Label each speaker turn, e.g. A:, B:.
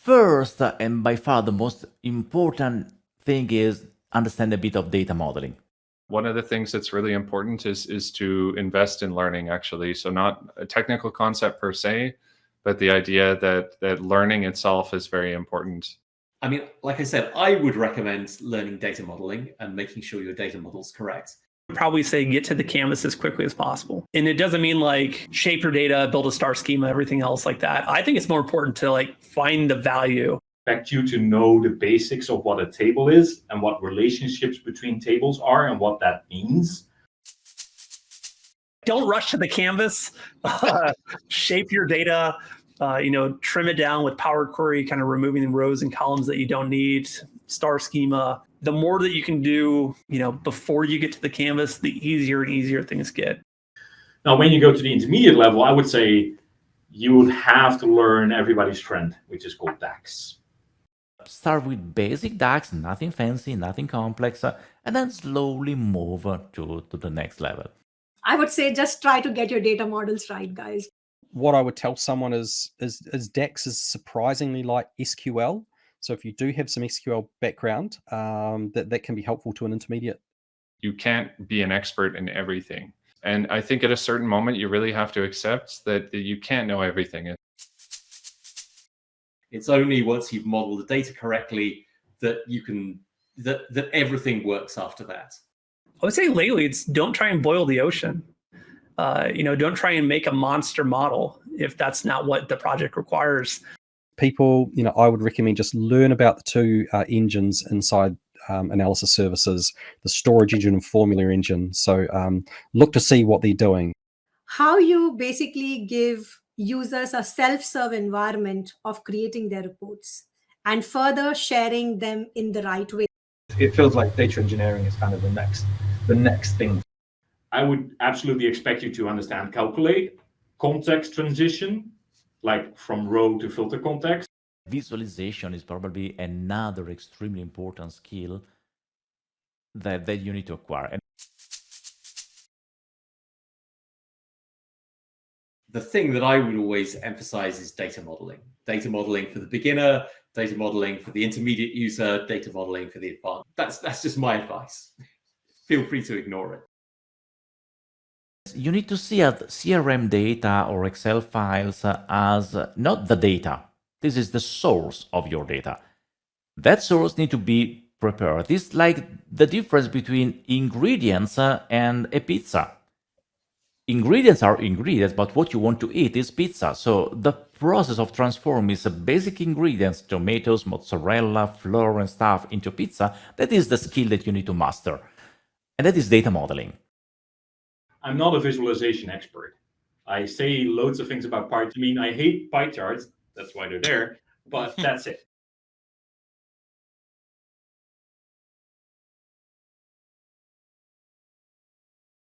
A: first and by far the most important thing is understand a bit of data modeling.
B: One of the things that's really important is to invest in learning, actually. So not a technical concept per se, but the idea that learning itself is very important.
C: I mean, like I said, I would recommend learning data modeling and making sure your data model's correct.
D: Probably say get to the canvas as quickly as possible. And it doesn't mean like shape your data, build a star schema, everything else like that. I think it's more important to like find the value.
E: Expect you to know the basics of what a table is and what relationships between tables are and what that means.
D: Don't rush to the canvas. Shape your data. Trim it down with Power Query, kind of removing the rows and columns that you don't need. Star schema. The more that you can do, before you get to the canvas, the easier and easier things get.
E: Now, when you go to the intermediate level, I would say you would have to learn everybody's friend, which is called DAX.
A: Start with basic DAX, nothing fancy, nothing complex, and then slowly move to the next level.
F: I would say just try to get your data models right, guys.
G: What I would tell someone is DAX is surprisingly like SQL. So if you do have some SQL background, that can be helpful to an intermediate.
B: You can't be an expert in everything. And I think at a certain moment, you really have to accept that you can't know everything.
C: It's only once you've modeled the data correctly that that everything works after that.
D: I would say lately, it's don't try and boil the ocean. Don't try and make a monster model if that's not what the project requires.
G: People, I would recommend just learn about the two engines inside analysis services, the storage engine and formula engine. So look to see what they're doing.
F: How you basically give users a self-serve environment of creating their reports and further sharing them in the right way.
H: It feels like data engineering is kind of the next thing.
E: I would absolutely expect you to understand calculate, context transition, like from row to filter context.
A: Visualization is probably another extremely important skill that you need to acquire.
C: The thing that I would always emphasize is data modeling. Data modeling for the beginner, data modeling for the intermediate user, data modeling for the advanced. That's just my advice. Feel free to ignore it.
A: You need to see CRM data or Excel files as not the data. This is the source of your data. That source needs to be prepared. It's like the difference between ingredients and a pizza. Ingredients are ingredients, but what you want to eat is pizza. So the process of transforming basic ingredients, tomatoes, mozzarella, flour, and stuff into pizza, that is the skill that you need to master. And that is data modeling.
E: I'm not a visualization expert. I say loads of things about pie. I hate pie charts. That's why they're there. But that's it.